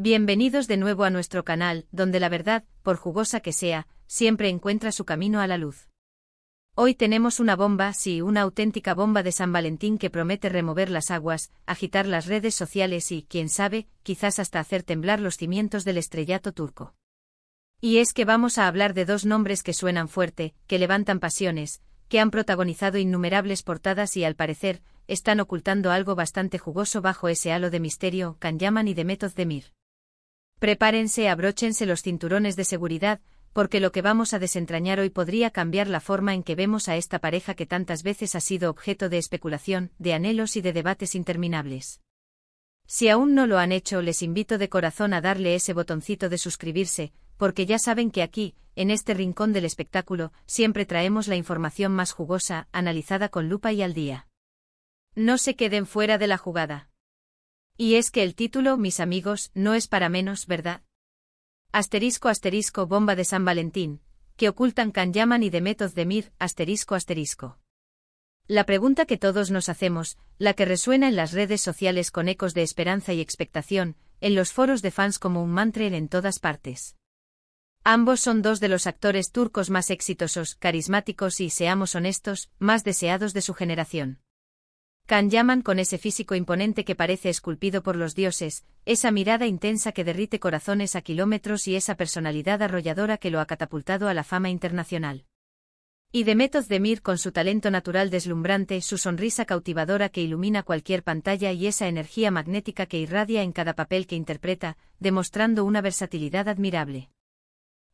Bienvenidos de nuevo a nuestro canal, donde la verdad, por jugosa que sea, siempre encuentra su camino a la luz. Hoy tenemos una bomba, sí, una auténtica bomba de San Valentín que promete remover las aguas, agitar las redes sociales y, quién sabe, quizás hasta hacer temblar los cimientos del estrellato turco. Y es que vamos a hablar de dos nombres que suenan fuerte, que levantan pasiones, que han protagonizado innumerables portadas y al parecer, están ocultando algo bastante jugoso bajo ese halo de misterio, Can Yaman y Demet Özdemir. Prepárense, abróchense los cinturones de seguridad, porque lo que vamos a desentrañar hoy podría cambiar la forma en que vemos a esta pareja que tantas veces ha sido objeto de especulación, de anhelos y de debates interminables. Si aún no lo han hecho, les invito de corazón a darle ese botoncito de suscribirse, porque ya saben que aquí, en este rincón del espectáculo, siempre traemos la información más jugosa, analizada con lupa y al día. No se queden fuera de la jugada. Y es que el título, mis amigos, no es para menos, ¿verdad? Asterisco asterisco bomba de San Valentín, que ocultan Can Yaman y Demet Özdemir, asterisco asterisco. La pregunta que todos nos hacemos, la que resuena en las redes sociales con ecos de esperanza y expectación, en los foros de fans como un mantra en todas partes. Ambos son dos de los actores turcos más exitosos, carismáticos y, seamos honestos, más deseados de su generación. Can Yaman con ese físico imponente que parece esculpido por los dioses, esa mirada intensa que derrite corazones a kilómetros y esa personalidad arrolladora que lo ha catapultado a la fama internacional. Y Demet Özdemir con su talento natural deslumbrante, su sonrisa cautivadora que ilumina cualquier pantalla y esa energía magnética que irradia en cada papel que interpreta, demostrando una versatilidad admirable.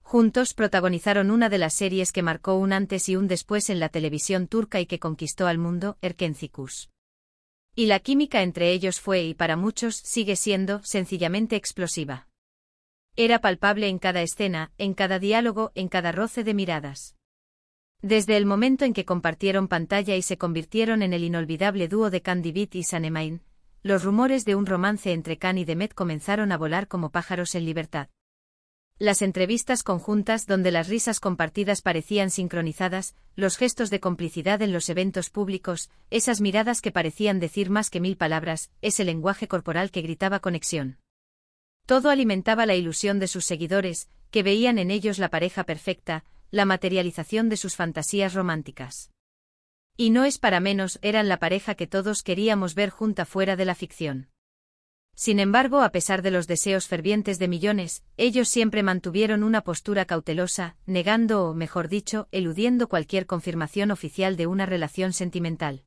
Juntos protagonizaron una de las series que marcó un antes y un después en la televisión turca y que conquistó al mundo, Erkencikus. Y la química entre ellos fue y para muchos sigue siendo sencillamente explosiva. Era palpable en cada escena, en cada diálogo, en cada roce de miradas. Desde el momento en que compartieron pantalla y se convirtieron en el inolvidable dúo de Can Divit y Sanemein, los rumores de un romance entre Can y Demet comenzaron a volar como pájaros en libertad. Las entrevistas conjuntas donde las risas compartidas parecían sincronizadas, los gestos de complicidad en los eventos públicos, esas miradas que parecían decir más que 1000 palabras, ese lenguaje corporal que gritaba conexión. Todo alimentaba la ilusión de sus seguidores, que veían en ellos la pareja perfecta, la materialización de sus fantasías románticas. Y no es para menos, eran la pareja que todos queríamos ver junta fuera de la ficción. Sin embargo, a pesar de los deseos fervientes de millones, ellos siempre mantuvieron una postura cautelosa, negando o, mejor dicho, eludiendo cualquier confirmación oficial de una relación sentimental.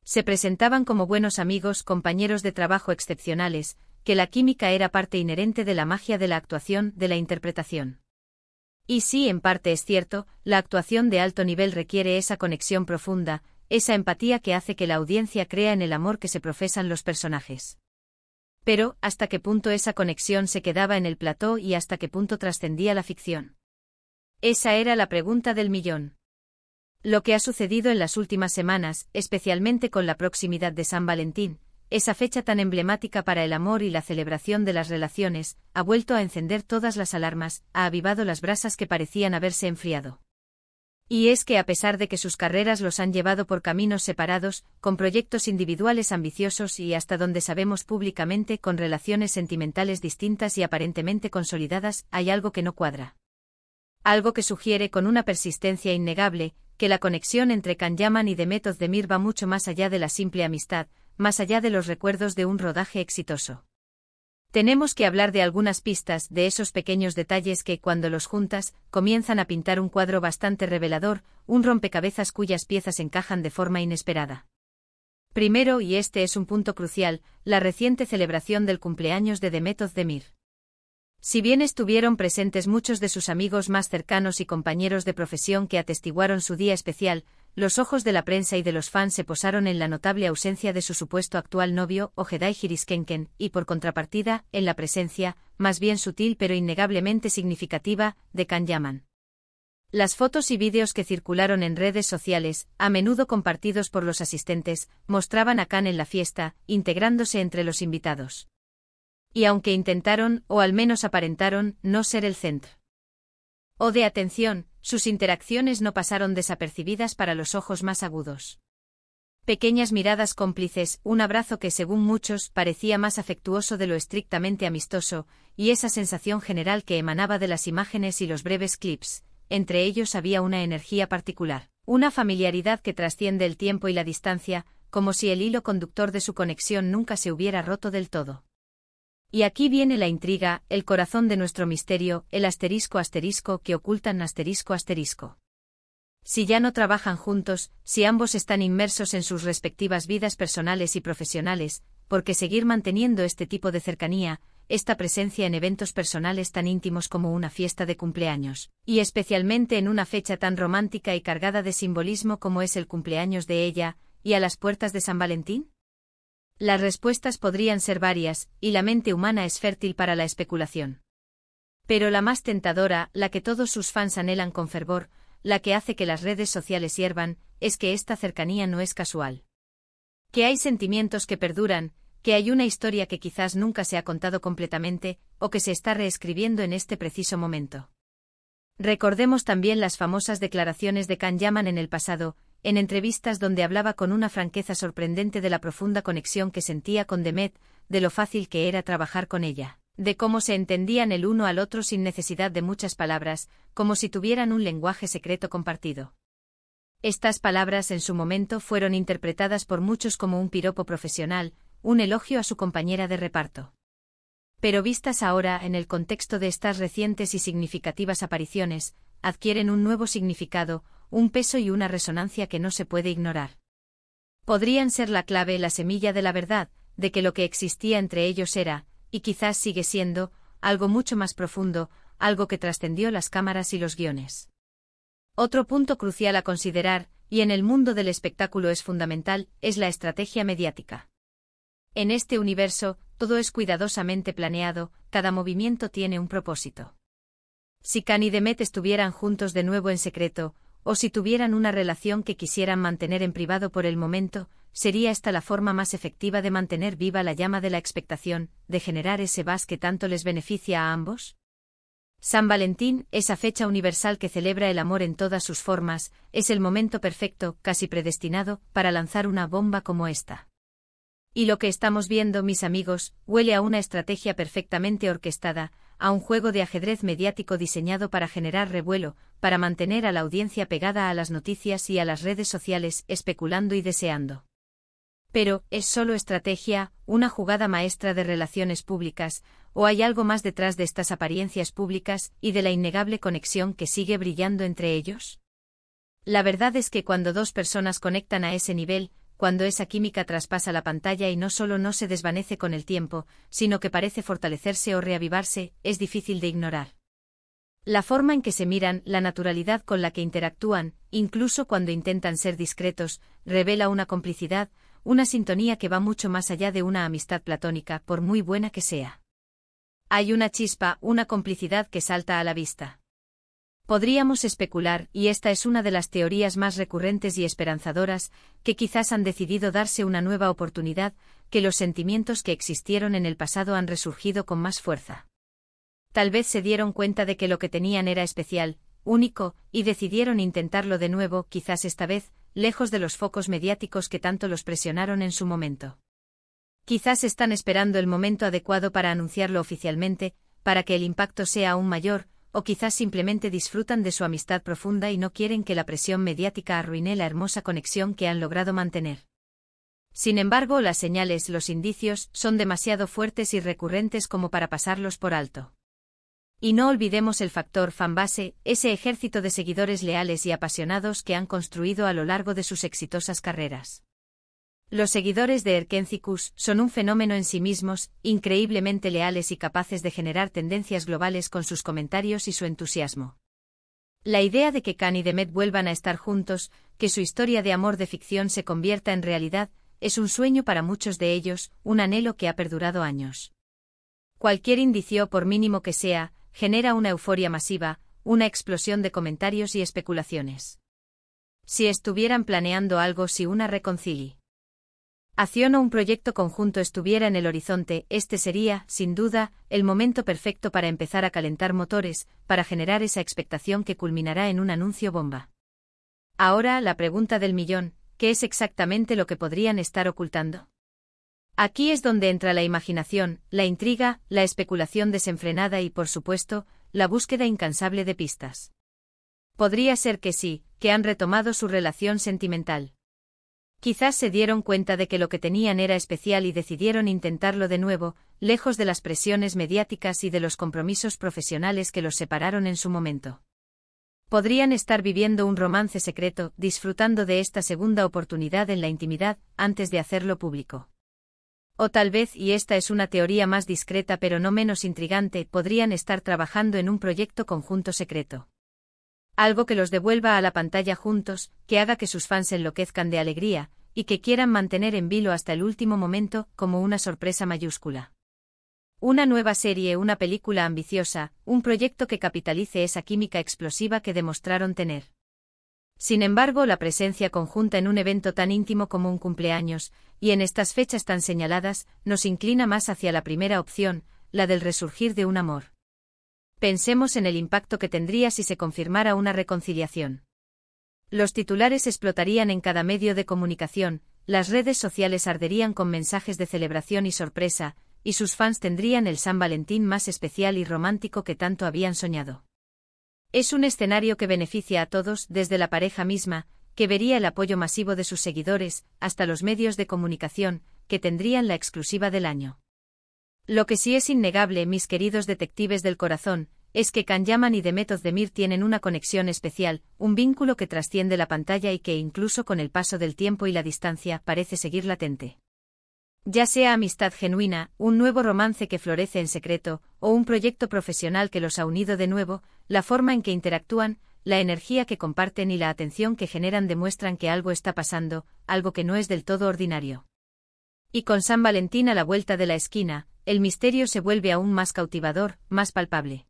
Se presentaban como buenos amigos, compañeros de trabajo excepcionales, que la química era parte inherente de la magia de la actuación, de la interpretación. Y sí, en parte es cierto, la actuación de alto nivel requiere esa conexión profunda, esa empatía que hace que la audiencia crea en el amor que se profesan los personajes. Pero, ¿hasta qué punto esa conexión se quedaba en el plató y hasta qué punto trascendía la ficción? Esa era la pregunta del millón. Lo que ha sucedido en las últimas semanas, especialmente con la proximidad de San Valentín, esa fecha tan emblemática para el amor y la celebración de las relaciones, ha vuelto a encender todas las alarmas, ha avivado las brasas que parecían haberse enfriado. Y es que a pesar de que sus carreras los han llevado por caminos separados, con proyectos individuales ambiciosos y hasta donde sabemos públicamente con relaciones sentimentales distintas y aparentemente consolidadas, hay algo que no cuadra. Algo que sugiere con una persistencia innegable, que la conexión entre Can Yaman y Demet Özdemir va mucho más allá de la simple amistad, más allá de los recuerdos de un rodaje exitoso. Tenemos que hablar de algunas pistas, de esos pequeños detalles que, cuando los juntas, comienzan a pintar un cuadro bastante revelador, un rompecabezas cuyas piezas encajan de forma inesperada. Primero, y este es un punto crucial, la reciente celebración del cumpleaños de Demet Özdemir. Si bien estuvieron presentes muchos de sus amigos más cercanos y compañeros de profesión que atestiguaron su día especial, los ojos de la prensa y de los fans se posaron en la notable ausencia de su supuesto actual novio, Ogeday Hiriskenken, y por contrapartida, en la presencia, más bien sutil pero innegablemente significativa, de Can Yaman. Las fotos y vídeos que circularon en redes sociales, a menudo compartidos por los asistentes, mostraban a Can en la fiesta, integrándose entre los invitados. Y aunque intentaron, o al menos aparentaron, no ser el centro de atención, sus interacciones no pasaron desapercibidas para los ojos más agudos. Pequeñas miradas cómplices, un abrazo que según muchos parecía más afectuoso de lo estrictamente amistoso, y esa sensación general que emanaba de las imágenes y los breves clips. Entre ellos había una energía particular, una familiaridad que trasciende el tiempo y la distancia, como si el hilo conductor de su conexión nunca se hubiera roto del todo. Y aquí viene la intriga, el corazón de nuestro misterio, el *** que ocultan ***. Si ya no trabajan juntos, si ambos están inmersos en sus respectivas vidas personales y profesionales, ¿por qué seguir manteniendo este tipo de cercanía, esta presencia en eventos personales tan íntimos como una fiesta de cumpleaños, y especialmente en una fecha tan romántica y cargada de simbolismo como es el cumpleaños de ella, y a las puertas de San Valentín? Las respuestas podrían ser varias, y la mente humana es fértil para la especulación. Pero la más tentadora, la que todos sus fans anhelan con fervor, la que hace que las redes sociales hiervan, es que esta cercanía no es casual. Que hay sentimientos que perduran, que hay una historia que quizás nunca se ha contado completamente, o que se está reescribiendo en este preciso momento. Recordemos también las famosas declaraciones de Can Yaman en el pasado, en entrevistas donde hablaba con una franqueza sorprendente de la profunda conexión que sentía con Demet, de lo fácil que era trabajar con ella, de cómo se entendían el uno al otro sin necesidad de muchas palabras, como si tuvieran un lenguaje secreto compartido. Estas palabras en su momento fueron interpretadas por muchos como un piropo profesional, un elogio a su compañera de reparto. Pero vistas ahora en el contexto de estas recientes y significativas apariciones, adquieren un nuevo significado, un peso y una resonancia que no se puede ignorar. Podrían ser la clave, la semilla de la verdad, de que lo que existía entre ellos era, y quizás sigue siendo, algo mucho más profundo, algo que trascendió las cámaras y los guiones. Otro punto crucial a considerar, y en el mundo del espectáculo es fundamental, es la estrategia mediática. En este universo, todo es cuidadosamente planeado, cada movimiento tiene un propósito. Si Can y Demet estuvieran juntos de nuevo en secreto, o si tuvieran una relación que quisieran mantener en privado por el momento, ¿sería esta la forma más efectiva de mantener viva la llama de la expectación, de generar ese buzz que tanto les beneficia a ambos? San Valentín, esa fecha universal que celebra el amor en todas sus formas, es el momento perfecto, casi predestinado, para lanzar una bomba como esta. Y lo que estamos viendo, mis amigos, huele a una estrategia perfectamente orquestada, a un juego de ajedrez mediático diseñado para generar revuelo, para mantener a la audiencia pegada a las noticias y a las redes sociales, especulando y deseando. Pero, ¿es solo estrategia, una jugada maestra de relaciones públicas, o hay algo más detrás de estas apariencias públicas y de la innegable conexión que sigue brillando entre ellos? La verdad es que cuando dos personas conectan a ese nivel, cuando esa química traspasa la pantalla y no solo no se desvanece con el tiempo, sino que parece fortalecerse o reavivarse, es difícil de ignorar. La forma en que se miran, la naturalidad con la que interactúan, incluso cuando intentan ser discretos, revela una complicidad, una sintonía que va mucho más allá de una amistad platónica, por muy buena que sea. Hay una chispa, una complicidad que salta a la vista. Podríamos especular, y esta es una de las teorías más recurrentes y esperanzadoras, que quizás han decidido darse una nueva oportunidad, que los sentimientos que existieron en el pasado han resurgido con más fuerza. Tal vez se dieron cuenta de que lo que tenían era especial, único, y decidieron intentarlo de nuevo, quizás esta vez, lejos de los focos mediáticos que tanto los presionaron en su momento. Quizás están esperando el momento adecuado para anunciarlo oficialmente, para que el impacto sea aún mayor, o quizás simplemente disfrutan de su amistad profunda y no quieren que la presión mediática arruine la hermosa conexión que han logrado mantener. Sin embargo, las señales, los indicios, son demasiado fuertes y recurrentes como para pasarlos por alto. Y no olvidemos el factor fanbase, ese ejército de seguidores leales y apasionados que han construido a lo largo de sus exitosas carreras. Los seguidores de Erkencikus son un fenómeno en sí mismos, increíblemente leales y capaces de generar tendencias globales con sus comentarios y su entusiasmo. La idea de que Can y Demet vuelvan a estar juntos, que su historia de amor de ficción se convierta en realidad, es un sueño para muchos de ellos, un anhelo que ha perdurado años. Cualquier indicio, por mínimo que sea, genera una euforia masiva, una explosión de comentarios y especulaciones. Si estuvieran planeando algo, si una reconciliación o un proyecto conjunto estuviera en el horizonte, este sería, sin duda, el momento perfecto para empezar a calentar motores, para generar esa expectación que culminará en un anuncio bomba. Ahora, la pregunta del millón, ¿qué es exactamente lo que podrían estar ocultando? Aquí es donde entra la imaginación, la intriga, la especulación desenfrenada y, por supuesto, la búsqueda incansable de pistas. Podría ser que sí, que han retomado su relación sentimental. Quizás se dieron cuenta de que lo que tenían era especial y decidieron intentarlo de nuevo, lejos de las presiones mediáticas y de los compromisos profesionales que los separaron en su momento. Podrían estar viviendo un romance secreto, disfrutando de esta segunda oportunidad en la intimidad, antes de hacerlo público. O tal vez, y esta es una teoría más discreta pero no menos intrigante, podrían estar trabajando en un proyecto conjunto secreto. Algo que los devuelva a la pantalla juntos, que haga que sus fans enloquezcan de alegría, y que quieran mantener en vilo hasta el último momento, como una sorpresa mayúscula. Una nueva serie, una película ambiciosa, un proyecto que capitalice esa química explosiva que demostraron tener. Sin embargo, la presencia conjunta en un evento tan íntimo como un cumpleaños, y en estas fechas tan señaladas, nos inclina más hacia la primera opción, la del resurgir de un amor. Pensemos en el impacto que tendría si se confirmara una reconciliación. Los titulares explotarían en cada medio de comunicación, las redes sociales arderían con mensajes de celebración y sorpresa, y sus fans tendrían el San Valentín más especial y romántico que tanto habían soñado. Es un escenario que beneficia a todos, desde la pareja misma, que vería el apoyo masivo de sus seguidores, hasta los medios de comunicación, que tendrían la exclusiva del año. Lo que sí es innegable, mis queridos detectives del corazón, es que Can Yaman y Demet Özdemir tienen una conexión especial, un vínculo que trasciende la pantalla y que incluso con el paso del tiempo y la distancia parece seguir latente. Ya sea amistad genuina, un nuevo romance que florece en secreto, o un proyecto profesional que los ha unido de nuevo, la forma en que interactúan, la energía que comparten y la atención que generan demuestran que algo está pasando, algo que no es del todo ordinario. Y con San Valentín a la vuelta de la esquina, el misterio se vuelve aún más cautivador, más palpable.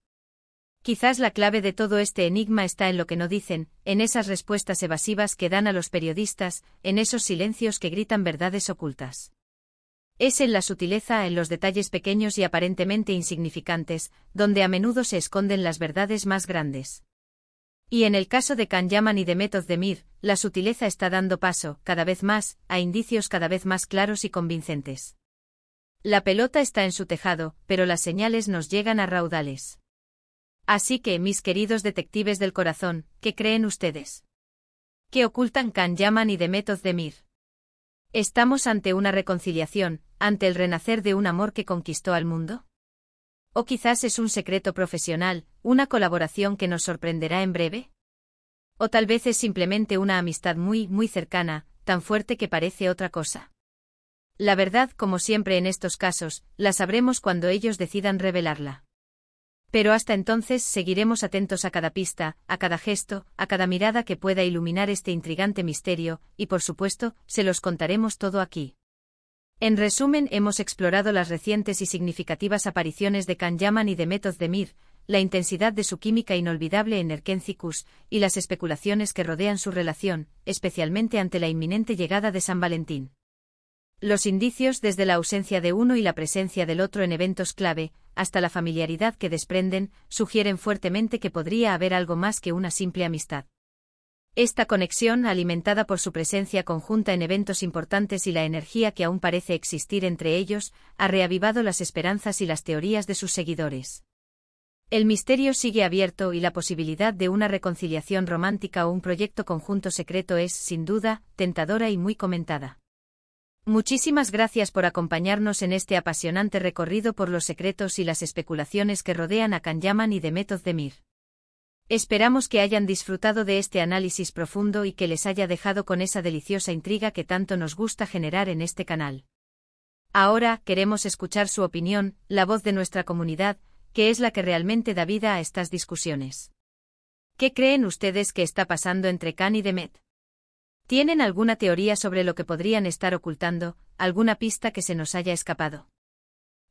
Quizás la clave de todo este enigma está en lo que no dicen, en esas respuestas evasivas que dan a los periodistas, en esos silencios que gritan verdades ocultas. Es en la sutileza, en los detalles pequeños y aparentemente insignificantes, donde a menudo se esconden las verdades más grandes. Y en el caso de Can Yaman y Demet Özdemir, la sutileza está dando paso, cada vez más, a indicios cada vez más claros y convincentes. La pelota está en su tejado, pero las señales nos llegan a raudales. Así que, mis queridos detectives del corazón, ¿qué creen ustedes? ¿Qué ocultan Can Yaman y Demet Özdemir? ¿Estamos ante una reconciliación, ante el renacer de un amor que conquistó al mundo? ¿O quizás es un secreto profesional, una colaboración que nos sorprenderá en breve? ¿O tal vez es simplemente una amistad muy, muy cercana, tan fuerte que parece otra cosa? La verdad, como siempre en estos casos, la sabremos cuando ellos decidan revelarla. Pero hasta entonces seguiremos atentos a cada pista, a cada gesto, a cada mirada que pueda iluminar este intrigante misterio, y por supuesto, se los contaremos todo aquí. En resumen, hemos explorado las recientes y significativas apariciones de Can Yaman y Demet Özdemir, la intensidad de su química inolvidable en Erkenci-Kuş, y las especulaciones que rodean su relación, especialmente ante la inminente llegada de San Valentín. Los indicios desde la ausencia de uno y la presencia del otro en eventos clave, hasta la familiaridad que desprenden, sugieren fuertemente que podría haber algo más que una simple amistad. Esta conexión, alimentada por su presencia conjunta en eventos importantes y la energía que aún parece existir entre ellos, ha reavivado las esperanzas y las teorías de sus seguidores. El misterio sigue abierto y la posibilidad de una reconciliación romántica o un proyecto conjunto secreto es, sin duda, tentadora y muy comentada. Muchísimas gracias por acompañarnos en este apasionante recorrido por los secretos y las especulaciones que rodean a Can Yaman y Demet Özdemir. Esperamos que hayan disfrutado de este análisis profundo y que les haya dejado con esa deliciosa intriga que tanto nos gusta generar en este canal. Ahora, queremos escuchar su opinión, la voz de nuestra comunidad, que es la que realmente da vida a estas discusiones. ¿Qué creen ustedes que está pasando entre Can y Demet? ¿Tienen alguna teoría sobre lo que podrían estar ocultando, alguna pista que se nos haya escapado?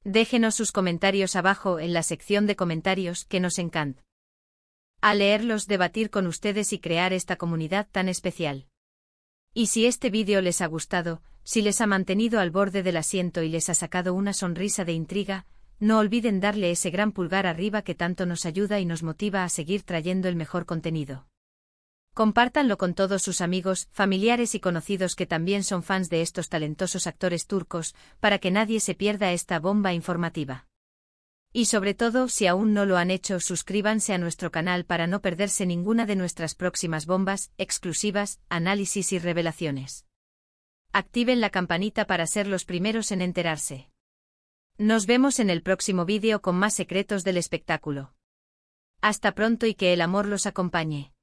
Déjenos sus comentarios abajo en la sección de comentarios, que nos encanta. Al leerlos, debatir con ustedes y crear esta comunidad tan especial. Y si este vídeo les ha gustado, si les ha mantenido al borde del asiento y les ha sacado una sonrisa de intriga, no olviden darle ese gran pulgar arriba que tanto nos ayuda y nos motiva a seguir trayendo el mejor contenido. Compártanlo con todos sus amigos, familiares y conocidos que también son fans de estos talentosos actores turcos, para que nadie se pierda esta bomba informativa. Y sobre todo, si aún no lo han hecho, suscríbanse a nuestro canal para no perderse ninguna de nuestras próximas bombas, exclusivas, análisis y revelaciones. Activen la campanita para ser los primeros en enterarse. Nos vemos en el próximo vídeo con más secretos del espectáculo. Hasta pronto y que el amor los acompañe.